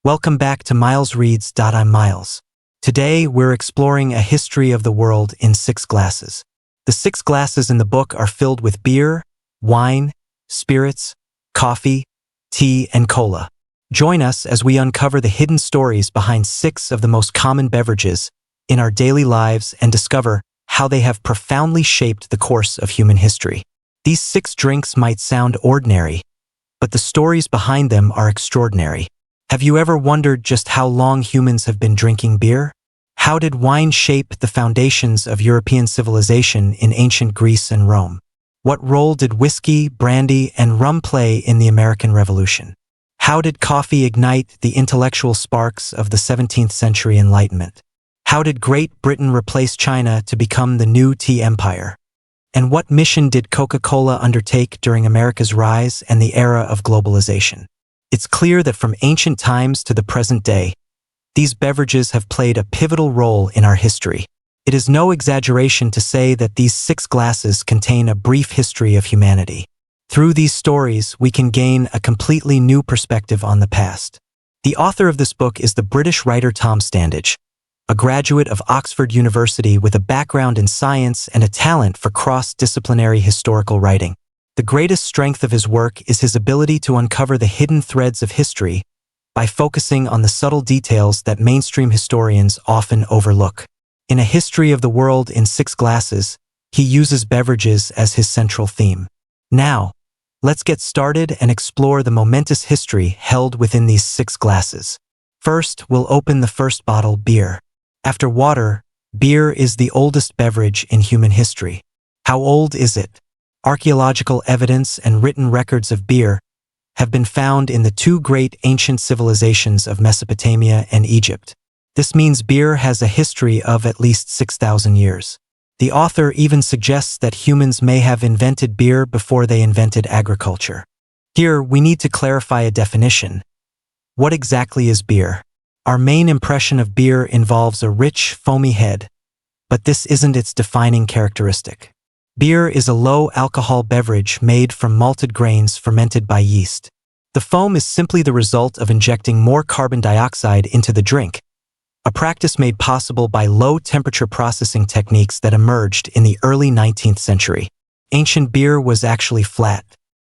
Welcome back to Miles Reads. I'm Miles. Today, we're exploring a history of the world in 6 glasses. The 6 glasses in the book are filled with beer, wine, spirits, coffee, tea, and cola. Join us as we uncover the hidden stories behind 6 of the most common beverages in our daily lives and discover how they have profoundly shaped the course of human history. These 6 drinks might sound ordinary, but the stories behind them are extraordinary. Have you ever wondered just how long humans have been drinking beer? How did wine shape the foundations of European civilization in ancient Greece and Rome? What role did whiskey, brandy, and rum play in the American Revolution? How did coffee ignite the intellectual sparks of the 17th century Enlightenment? How did Great Britain replace China to become the new tea empire? And what mission did Coca-Cola undertake during America's rise and the era of globalization? It's clear that from ancient times to the present day, these beverages have played a pivotal role in our history. It is no exaggeration to say that these 6 glasses contain a brief history of humanity. Through these stories, we can gain a completely new perspective on the past. The author of this book is the British writer Tom Standage, a graduate of Oxford University with a background in science and a talent for cross-disciplinary historical writing. The greatest strength of his work is his ability to uncover the hidden threads of history by focusing on the subtle details that mainstream historians often overlook. In A History of the World in 6 Glasses, he uses beverages as his central theme. Now, let's get started and explore the momentous history held within these 6 glasses. First, we'll open the first bottle, beer. After water, beer is the oldest beverage in human history. How old is it? Archaeological evidence and written records of beer have been found in the 2 great ancient civilizations of Mesopotamia and Egypt. This means beer has a history of at least 6,000 years. The author even suggests that humans may have invented beer before they invented agriculture. Here, we need to clarify a definition. What exactly is beer? Our main impression of beer involves a rich, foamy head, but this isn't its defining characteristic. Beer is a low-alcohol beverage made from malted grains fermented by yeast. The foam is simply the result of injecting more carbon dioxide into the drink, a practice made possible by low-temperature processing techniques that emerged in the early 19th century. Ancient beer was actually flat.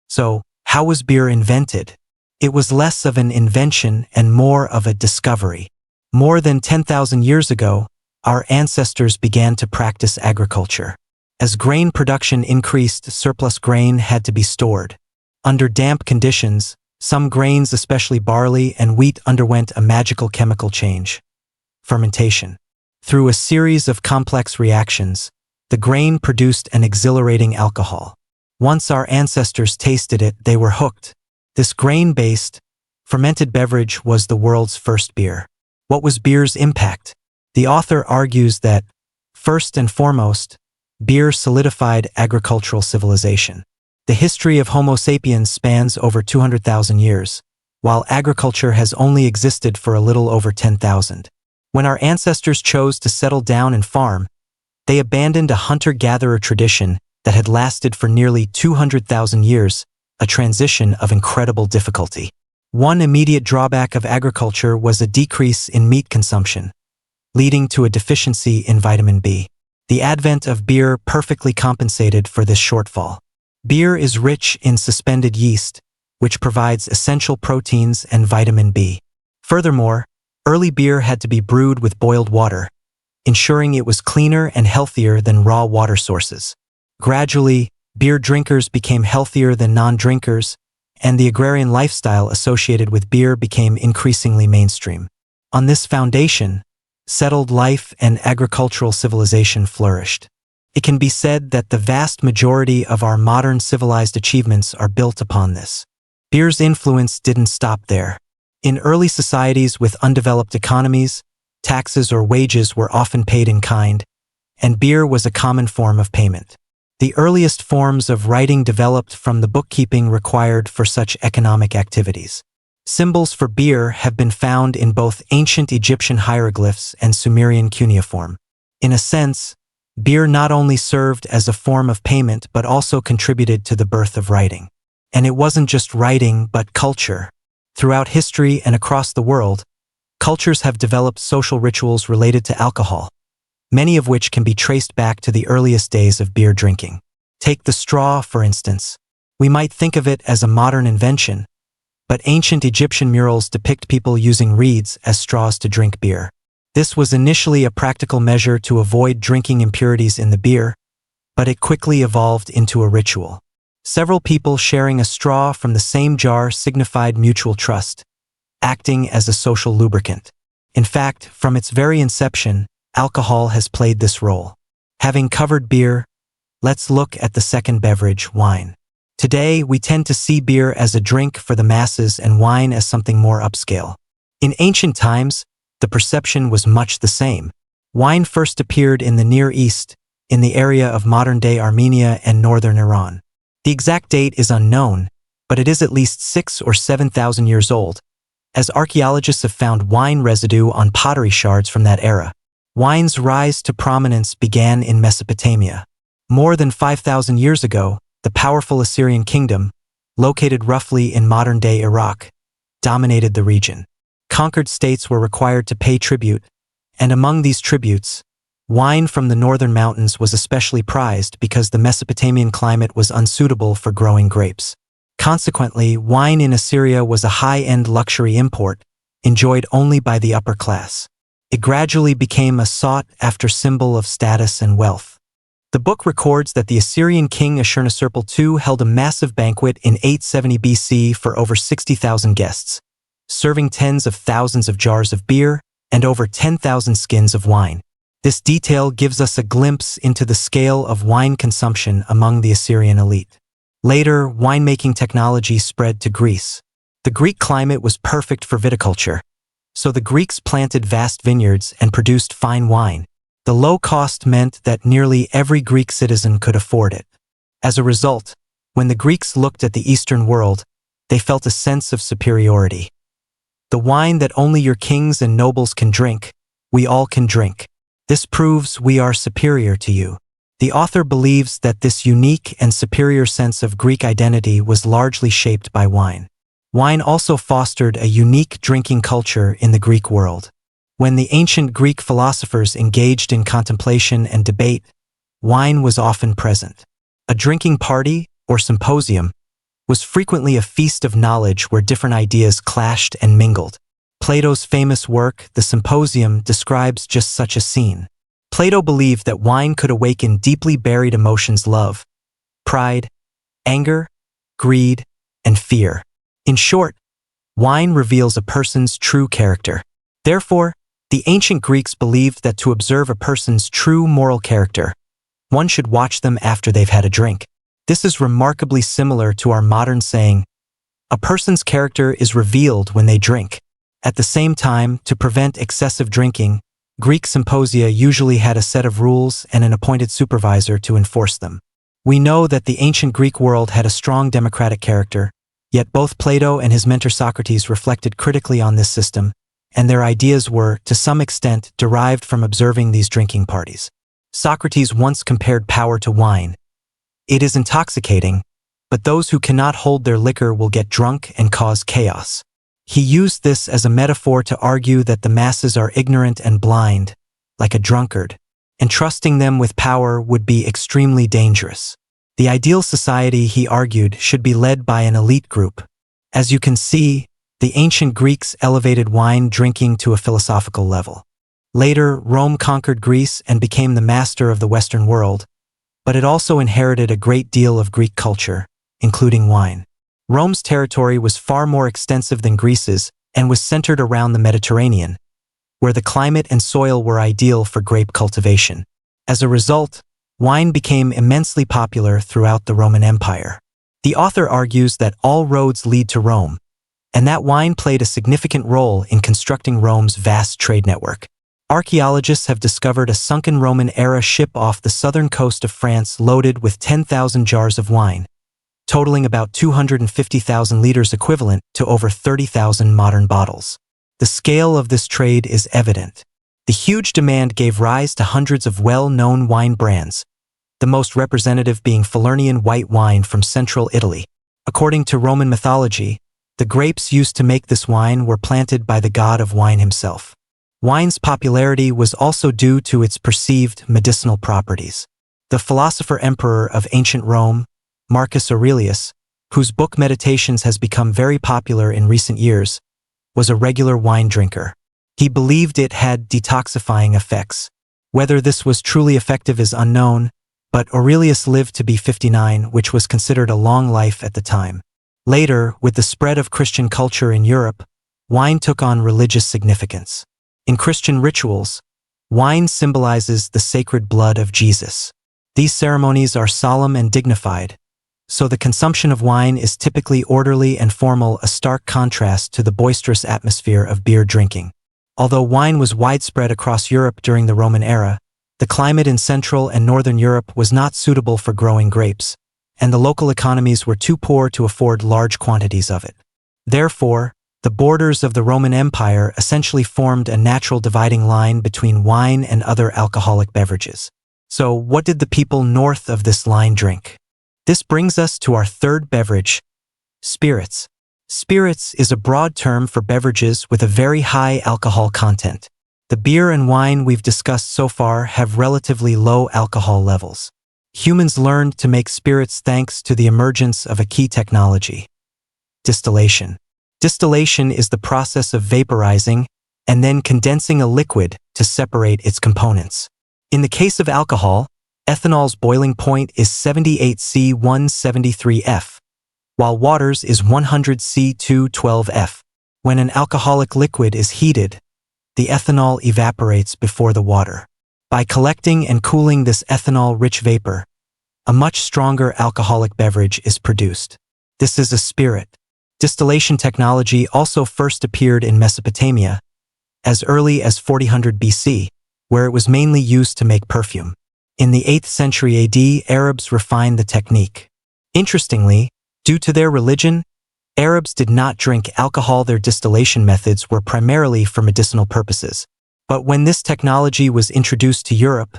So, how was beer invented? It was less of an invention and more of a discovery. More than 10,000 years ago, our ancestors began to practice agriculture. As grain production increased, surplus grain had to be stored. Under damp conditions, some grains, especially barley and wheat, underwent a magical chemical change: fermentation. Through a series of complex reactions, the grain produced an exhilarating alcohol. Once our ancestors tasted it, they were hooked. This grain-based, fermented beverage was the world's first beer. What was beer's impact? The author argues that, first and foremost, beer solidified agricultural civilization. The history of Homo sapiens spans over 200,000 years, while agriculture has only existed for a little over 10,000. When our ancestors chose to settle down and farm, they abandoned a hunter-gatherer tradition that had lasted for nearly 200,000 years, a transition of incredible difficulty. One immediate drawback of agriculture was a decrease in meat consumption, leading to a deficiency in vitamin B. The advent of beer perfectly compensated for this shortfall. Beer is rich in suspended yeast, which provides essential proteins and vitamin B. Furthermore, early beer had to be brewed with boiled water, ensuring it was cleaner and healthier than raw water sources. Gradually, beer drinkers became healthier than non-drinkers, and the agrarian lifestyle associated with beer became increasingly mainstream. On this foundation, settled life and agricultural civilization flourished. It can be said that the vast majority of our modern civilized achievements are built upon this. Beer's influence didn't stop there. In early societies with undeveloped economies, taxes or wages were often paid in kind, and beer was a common form of payment. The earliest forms of writing developed from the bookkeeping required for such economic activities. Symbols for beer have been found in both ancient Egyptian hieroglyphs and Sumerian cuneiform. In a sense, beer not only served as a form of payment but also contributed to the birth of writing. And it wasn't just writing but culture. Throughout history and across the world, cultures have developed social rituals related to alcohol, many of which can be traced back to the earliest days of beer drinking. Take the straw, for instance. We might think of it as a modern invention, but ancient Egyptian murals depict people using reeds as straws to drink beer. This was initially a practical measure to avoid drinking impurities in the beer, but it quickly evolved into a ritual. Several people sharing a straw from the same jar signified mutual trust, acting as a social lubricant. In fact, from its very inception, alcohol has played this role. Having covered beer, let's look at the second beverage, wine. Today, we tend to see beer as a drink for the masses and wine as something more upscale. In ancient times, the perception was much the same. Wine first appeared in the Near East, in the area of modern-day Armenia and northern Iran. The exact date is unknown, but it is at least 6,000 or 7,000 years old, as archaeologists have found wine residue on pottery shards from that era. Wine's rise to prominence began in Mesopotamia. More than 5,000 years ago, the powerful Assyrian kingdom, located roughly in modern-day Iraq, dominated the region. Conquered states were required to pay tribute, and among these tributes, wine from the northern mountains was especially prized because the Mesopotamian climate was unsuitable for growing grapes. Consequently, wine in Assyria was a high-end luxury import, enjoyed only by the upper class. It gradually became a sought-after symbol of status and wealth. The book records that the Assyrian king Ashurnasirpal II held a massive banquet in 870 BC for over 60,000 guests, serving tens of thousands of jars of beer and over 10,000 skins of wine. This detail gives us a glimpse into the scale of wine consumption among the Assyrian elite. Later, winemaking technology spread to Greece. The Greek climate was perfect for viticulture, so the Greeks planted vast vineyards and produced fine wine. The low cost meant that nearly every Greek citizen could afford it. As a result, when the Greeks looked at the Eastern world, they felt a sense of superiority. The wine that only your kings and nobles can drink, we all can drink. This proves we are superior to you. The author believes that this unique and superior sense of Greek identity was largely shaped by wine. Wine also fostered a unique drinking culture in the Greek world. When the ancient Greek philosophers engaged in contemplation and debate, wine was often present. A drinking party, or symposium, was frequently a feast of knowledge where different ideas clashed and mingled. Plato's famous work, The Symposium, describes just such a scene. Plato believed that wine could awaken deeply buried emotions: love, pride, anger, greed, and fear. In short, wine reveals a person's true character. Therefore, the ancient Greeks believed that to observe a person's true moral character, one should watch them after they've had a drink. This is remarkably similar to our modern saying, a person's character is revealed when they drink. At the same time, to prevent excessive drinking, Greek symposia usually had a set of rules and an appointed supervisor to enforce them. We know that the ancient Greek world had a strong democratic character, yet both Plato and his mentor Socrates reflected critically on this system, and their ideas were, to some extent, derived from observing these drinking parties. Socrates once compared power to wine. It is intoxicating, but those who cannot hold their liquor will get drunk and cause chaos. He used this as a metaphor to argue that the masses are ignorant and blind, like a drunkard, and trusting them with power would be extremely dangerous. The ideal society, he argued, should be led by an elite group. As you can see, the ancient Greeks elevated wine drinking to a philosophical level. Later, Rome conquered Greece and became the master of the Western world, but it also inherited a great deal of Greek culture, including wine. Rome's territory was far more extensive than Greece's and was centered around the Mediterranean, where the climate and soil were ideal for grape cultivation. As a result, wine became immensely popular throughout the Roman Empire. The author argues that all roads lead to Rome, and that wine played a significant role in constructing Rome's vast trade network. Archaeologists have discovered a sunken Roman-era ship off the southern coast of France loaded with 10,000 jars of wine, totaling about 250,000 liters, equivalent to over 30,000 modern bottles. The scale of this trade is evident. The huge demand gave rise to hundreds of well-known wine brands, the most representative being Falernian white wine from central Italy. According to Roman mythology, The grapes used to make this wine were planted by the god of wine himself. Wine's popularity was also due to its perceived medicinal properties. The philosopher-emperor of ancient Rome, Marcus Aurelius, whose book Meditations has become very popular in recent years, was a regular wine drinker. He believed it had detoxifying effects. Whether this was truly effective is unknown, but Aurelius lived to be 59, which was considered a long life at the time. Later, with the spread of Christian culture in Europe, wine took on religious significance. In Christian rituals, wine symbolizes the sacred blood of Jesus. These ceremonies are solemn and dignified, so the consumption of wine is typically orderly and formal, a stark contrast to the boisterous atmosphere of beer drinking. Although wine was widespread across Europe during the Roman era, the climate in Central and Northern Europe was not suitable for growing grapes, and the local economies were too poor to afford large quantities of it. Therefore, the borders of the Roman Empire essentially formed a natural dividing line between wine and other alcoholic beverages. So, what did the people north of this line drink? This brings us to our third beverage, spirits. Spirits is a broad term for beverages with a very high alcohol content. The beer and wine we've discussed so far have relatively low alcohol levels. Humans learned to make spirits thanks to the emergence of a key technology: distillation. Distillation is the process of vaporizing and then condensing a liquid to separate its components. In the case of alcohol, ethanol's boiling point is 78 C173F, while water's is 100 C212F. When an alcoholic liquid is heated, the ethanol evaporates before the water. By collecting and cooling this ethanol-rich vapor, a much stronger alcoholic beverage is produced. This is a spirit. Distillation technology also first appeared in Mesopotamia, as early as 400 BC, where it was mainly used to make perfume. In the 8th century AD, Arabs refined the technique. Interestingly, due to their religion, Arabs did not drink alcohol. Their distillation methods were primarily for medicinal purposes. But when this technology was introduced to Europe,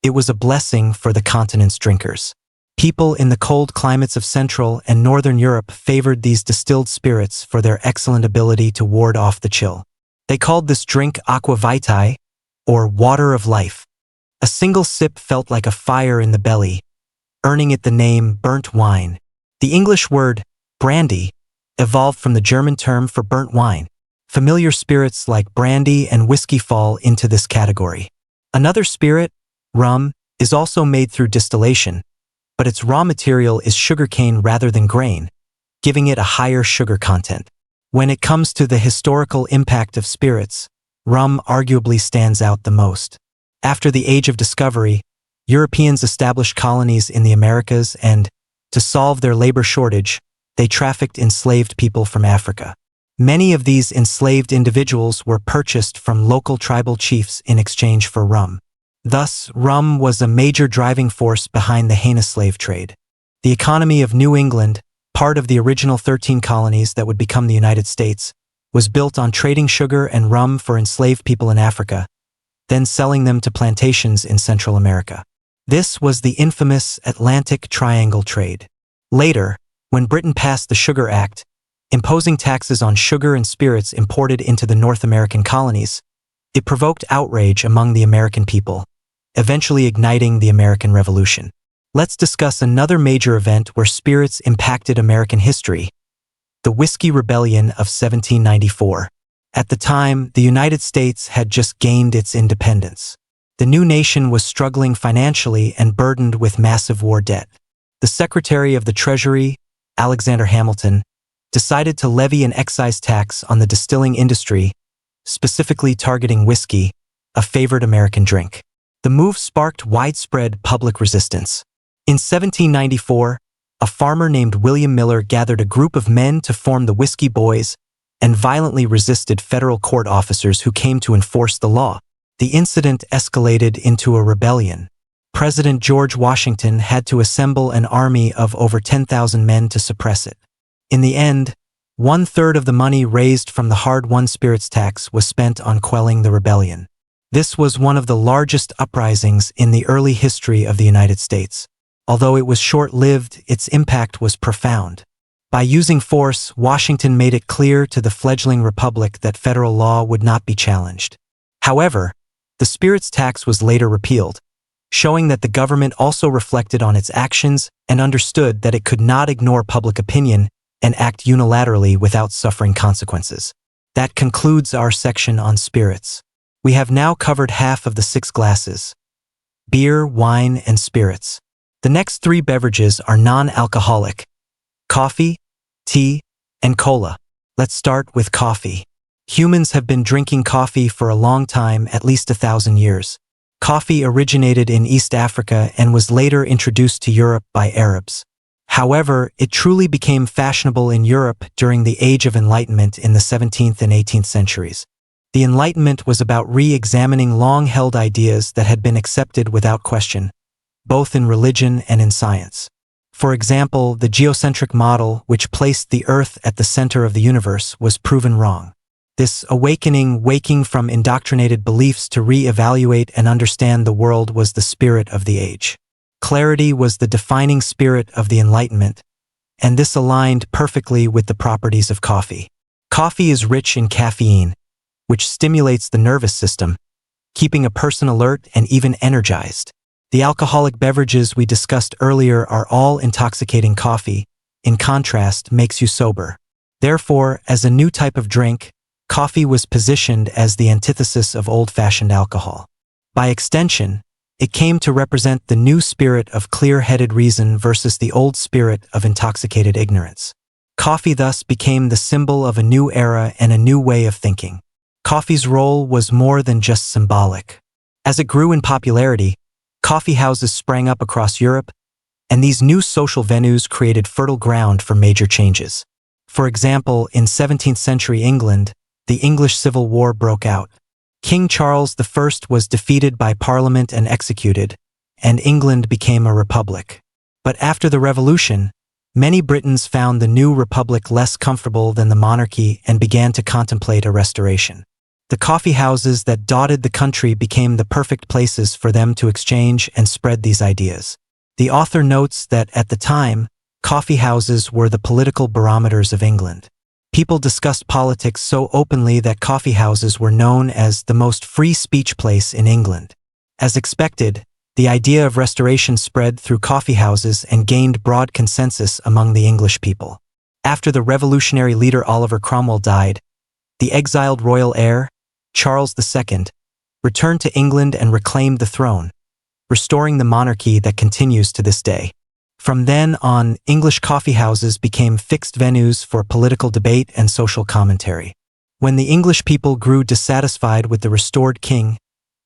it was a blessing for the continent's drinkers. People in the cold climates of Central and Northern Europe favored these distilled spirits for their excellent ability to ward off the chill. They called this drink aqua vitae, or water of life. A single sip felt like a fire in the belly, earning it the name burnt wine. The English word brandy evolved from the German term for burnt wine. Familiar spirits like brandy and whiskey fall into this category. Another spirit, rum, is also made through distillation, but its raw material is sugarcane rather than grain, giving it a higher sugar content. When it comes to the historical impact of spirits, rum arguably stands out the most. After the Age of Discovery, Europeans established colonies in the Americas and, to solve their labor shortage, they trafficked enslaved people from Africa. Many of these enslaved individuals were purchased from local tribal chiefs in exchange for rum. Thus, rum was a major driving force behind the heinous slave trade. The economy of New England, part of the original 13 colonies that would become the United States, was built on trading sugar and rum for enslaved people in Africa, then selling them to plantations in Central America. This was the infamous Atlantic Triangle trade. Later, when Britain passed the Sugar Act, imposing taxes on sugar and spirits imported into the North American colonies, it provoked outrage among the American people, eventually igniting the American Revolution. Let's discuss another major event where spirits impacted American history: the Whiskey Rebellion of 1794. At the time, the United States had just gained its independence. The new nation was struggling financially and burdened with massive war debt. The Secretary of the Treasury, Alexander Hamilton, decided to levy an excise tax on the distilling industry, specifically targeting whiskey, a favored American drink. The move sparked widespread public resistance. In 1794, a farmer named William Miller gathered a group of men to form the Whiskey Boys and violently resisted federal court officers who came to enforce the law. The incident escalated into a rebellion. President George Washington had to assemble an army of over 10,000 men to suppress it. In the end, 1/3 of the money raised from the hard-won spirits tax was spent on quelling the rebellion. This was one of the largest uprisings in the early history of the United States. Although it was short-lived, its impact was profound. By using force, Washington made it clear to the fledgling republic that federal law would not be challenged. However, the spirits tax was later repealed, showing that the government also reflected on its actions and understood that it could not ignore public opinion and act unilaterally without suffering consequences. That concludes our section on spirits. We have now covered half of the 6 glasses: beer, wine, and spirits. The next 3 beverages are non-alcoholic: coffee, tea, and cola. Let's start with coffee. Humans have been drinking coffee for a long time, at least 1,000 years. Coffee originated in East Africa and was later introduced to Europe by Arabs. However, it truly became fashionable in Europe during the Age of Enlightenment in the 17th and 18th centuries. The Enlightenment was about re-examining long-held ideas that had been accepted without question, both in religion and in science. For example, the geocentric model, which placed the Earth at the center of the universe, was proven wrong. This waking from indoctrinated beliefs to re-evaluate and understand the world was the spirit of the age. Clarity was the defining spirit of the Enlightenment, and this aligned perfectly with the properties of coffee. Coffee is rich in caffeine, which stimulates the nervous system, keeping a person alert and even energized. The alcoholic beverages we discussed earlier are all intoxicating. Coffee, in contrast, makes you sober. Therefore, as a new type of drink, coffee was positioned as the antithesis of old-fashioned alcohol. By extension, it came to represent the new spirit of clear-headed reason versus the old spirit of intoxicated ignorance. Coffee thus became the symbol of a new era and a new way of thinking. Coffee's role was more than just symbolic. As it grew in popularity, coffee houses sprang up across Europe, and these new social venues created fertile ground for major changes. For example, in 17th century England, the English Civil War broke out. King Charles I was defeated by Parliament and executed, and England became a republic. But after the Revolution, many Britons found the new republic less comfortable than the monarchy and began to contemplate a restoration. The coffee houses that dotted the country became the perfect places for them to exchange and spread these ideas. The author notes that at the time, coffee houses were the political barometers of England. People discussed politics so openly that coffee houses were known as the most free speech place in England. As expected, the idea of restoration spread through coffee houses and gained broad consensus among the English people. After the revolutionary leader Oliver Cromwell died, the exiled royal heir, Charles II, returned to England and reclaimed the throne, restoring the monarchy that continues to this day. From then on, English coffee houses became fixed venues for political debate and social commentary. When the English people grew dissatisfied with the restored king,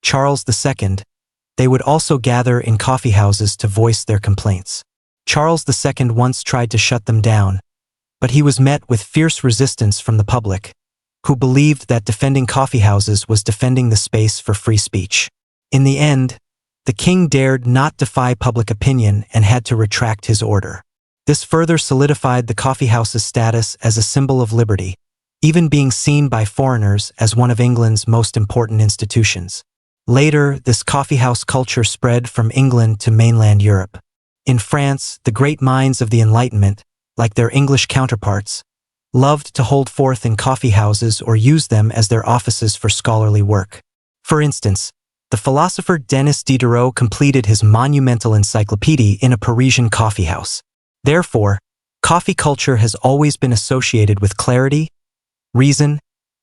Charles II, they would also gather in coffee houses to voice their complaints. Charles II once tried to shut them down, but he was met with fierce resistance from the public, who believed that defending coffee houses was defending the space for free speech. In the end, the king dared not defy public opinion and had to retract his order. This further solidified the coffeehouse's status as a symbol of liberty, even being seen by foreigners as one of England's most important institutions. Later, this coffeehouse culture spread from England to mainland Europe. In France, the great minds of the Enlightenment, like their English counterparts, loved to hold forth in coffeehouses or use them as their offices for scholarly work. For instance, the philosopher Denis Diderot completed his monumental encyclopedia in a Parisian coffeehouse. Therefore, coffee culture has always been associated with clarity, reason,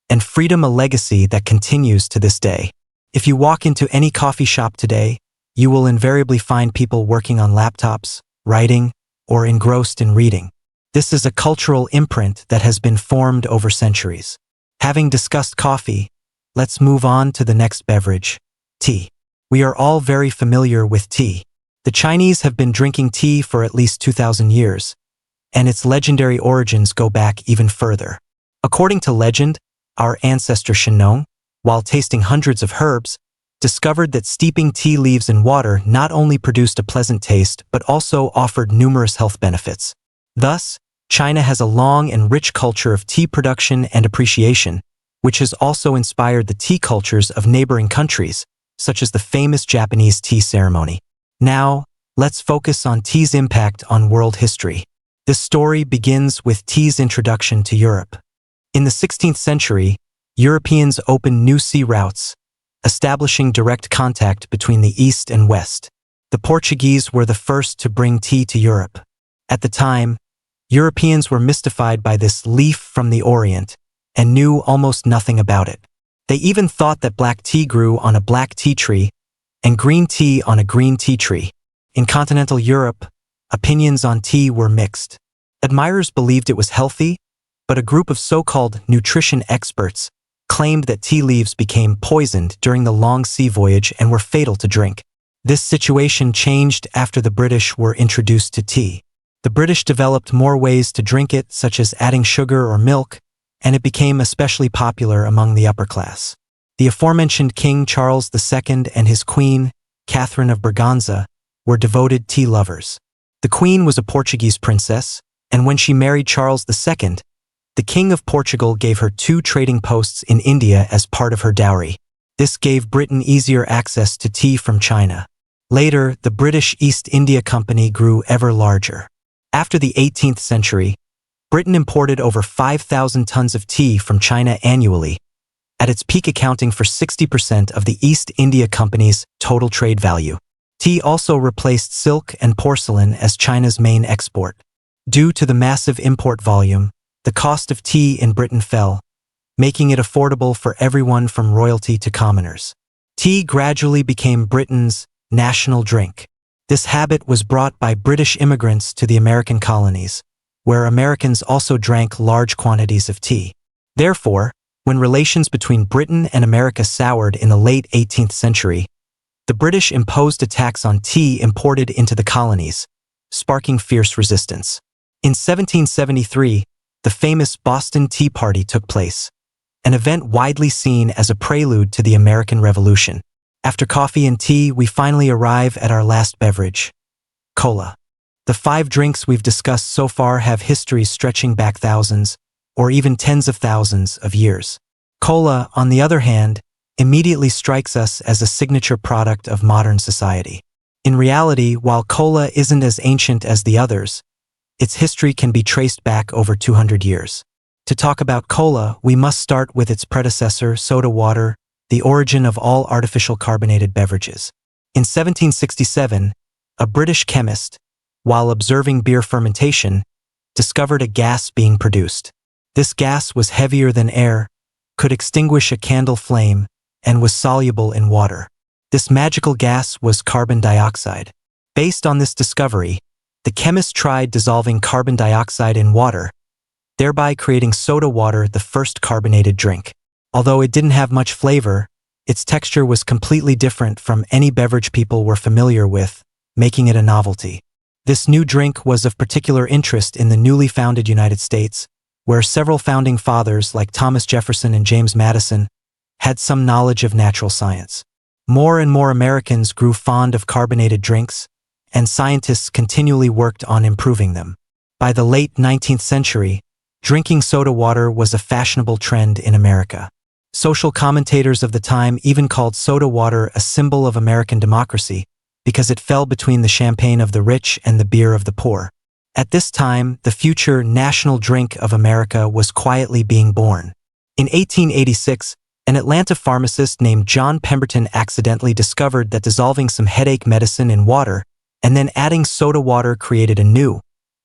and freedom, a legacy that continues to this day. If you walk into any coffee shop today, you will invariably find people working on laptops, writing, or engrossed in reading. This is a cultural imprint that has been formed over centuries. Having discussed coffee, let's move on to the next beverage, tea. We are all very familiar with tea. The Chinese have been drinking tea for at least 2,000 years, and its legendary origins go back even further. According to legend, our ancestor Shennong, while tasting hundreds of herbs, discovered that steeping tea leaves in water not only produced a pleasant taste but also offered numerous health benefits. Thus, China has a long and rich culture of tea production and appreciation, which has also inspired the tea cultures of neighboring countries, such as the famous Japanese tea ceremony. Now, let's focus on tea's impact on world history. This story begins with tea's introduction to Europe. In the 16th century, Europeans opened new sea routes, establishing direct contact between the East and West. The Portuguese were the first to bring tea to Europe. At the time, Europeans were mystified by this leaf from the Orient and knew almost nothing about it. They even thought that black tea grew on a black tea tree and green tea on a green tea tree. In continental Europe, opinions on tea were mixed. Admirers believed it was healthy, but a group of so-called nutrition experts claimed that tea leaves became poisoned during the long sea voyage and were fatal to drink. This situation changed after the British were introduced to tea. The British developed more ways to drink it, such as adding sugar or milk, and it became especially popular among the upper class. The aforementioned King Charles II and his queen, Catherine of Braganza, were devoted tea lovers. The queen was a Portuguese princess, and when she married Charles II, the King of Portugal gave her 2 trading posts in India as part of her dowry. This gave Britain easier access to tea from China. Later, the British East India Company grew ever larger. After the 18th century, Britain imported over 5,000 tons of tea from China annually, at its peak accounting for 60% of the East India Company's total trade value. Tea also replaced silk and porcelain as China's main export. Due to the massive import volume, the cost of tea in Britain fell, making it affordable for everyone from royalty to commoners. Tea gradually became Britain's national drink. This habit was brought by British immigrants to the American colonies, where Americans also drank large quantities of tea. Therefore, when relations between Britain and America soured in the late 18th century, the British imposed a tax on tea imported into the colonies, sparking fierce resistance. In 1773, the famous Boston Tea Party took place, an event widely seen as a prelude to the American Revolution. After coffee and tea, we finally arrive at our last beverage, cola. The 5 drinks we've discussed so far have histories stretching back thousands, or even tens of thousands of years. Cola, on the other hand, immediately strikes us as a signature product of modern society. In reality, while cola isn't as ancient as the others, its history can be traced back over 200 years. To talk about cola, we must start with its predecessor, soda water, the origin of all artificial carbonated beverages. In 1767, a British chemist, while observing beer fermentation, discovered a gas being produced. This gas was heavier than air, could extinguish a candle flame, and was soluble in water. This magical gas was carbon dioxide. Based on this discovery, the chemist tried dissolving carbon dioxide in water, thereby creating soda water, the first carbonated drink. Although it didn't have much flavor, its texture was completely different from any beverage people were familiar with, making it a novelty. This new drink was of particular interest in the newly founded United States, where several founding fathers like Thomas Jefferson and James Madison had some knowledge of natural science. More and more Americans grew fond of carbonated drinks, and scientists continually worked on improving them. By the late 19th century, drinking soda water was a fashionable trend in America. Social commentators of the time even called soda water a symbol of American democracy because it fell between the champagne of the rich and the beer of the poor. At this time, the future national drink of America was quietly being born. In 1886, an Atlanta pharmacist named John Pemberton accidentally discovered that dissolving some headache medicine in water and then adding soda water created a new,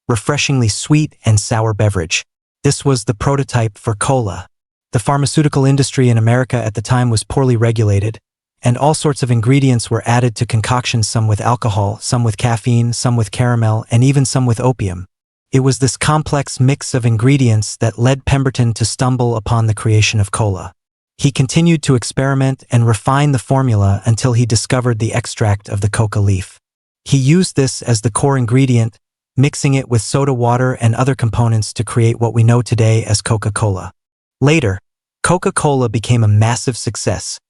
refreshingly sweet and sour beverage. This was the prototype for cola. The pharmaceutical industry in America at the time was poorly regulated, and all sorts of ingredients were added to concoctions, some with alcohol, some with caffeine, some with caramel, and even some with opium. It was this complex mix of ingredients that led Pemberton to stumble upon the creation of cola. He continued to experiment and refine the formula until he discovered the extract of the coca leaf. He used this as the core ingredient, mixing it with soda water and other components to create what we know today as Coca-Cola. Later, Coca-Cola became a massive success,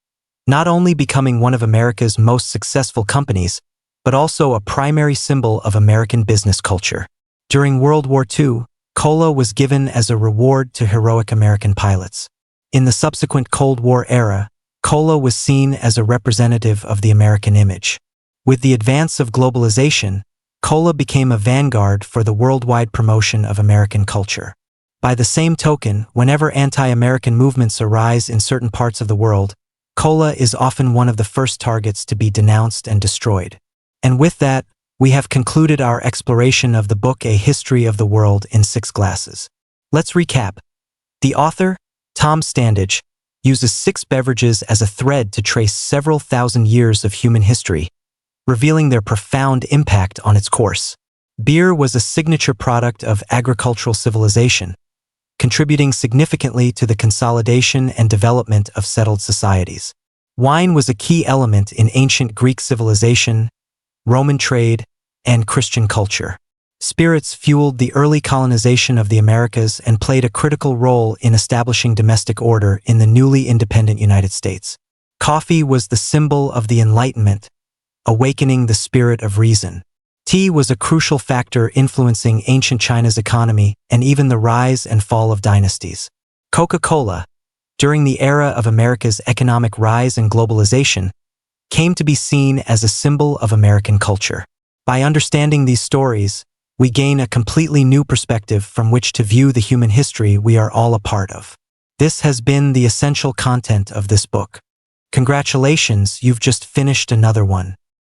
not only becoming one of America's most successful companies, but also a primary symbol of American business culture. During World War II, cola was given as a reward to heroic American pilots. In the subsequent Cold War era, cola was seen as a representative of the American image. With the advance of globalization, Cola became a vanguard for the worldwide promotion of American culture. By the same token, whenever anti-American movements arise in certain parts of the world, Cola is often one of the first targets to be denounced and destroyed. And with that, we have concluded our exploration of the book A History of the World in 6 Glasses. Let's recap. The author, Tom Standage, uses 6 beverages as a thread to trace several thousand years of human history, revealing their profound impact on its course. Beer was a signature product of agricultural civilization, contributing significantly to the consolidation and development of settled societies. Wine was a key element in ancient Greek civilization, Roman trade, and Christian culture. Spirits fueled the early colonization of the Americas and played a critical role in establishing domestic order in the newly independent United States. Coffee was the symbol of the Enlightenment, awakening the spirit of reason. Tea was a crucial factor influencing ancient China's economy and even the rise and fall of dynasties. Coca-Cola, during the era of America's economic rise and globalization, came to be seen as a symbol of American culture. By understanding these stories, we gain a completely new perspective from which to view the human history we are all a part of. This has been the essential content of this book. Congratulations, you've just finished another one.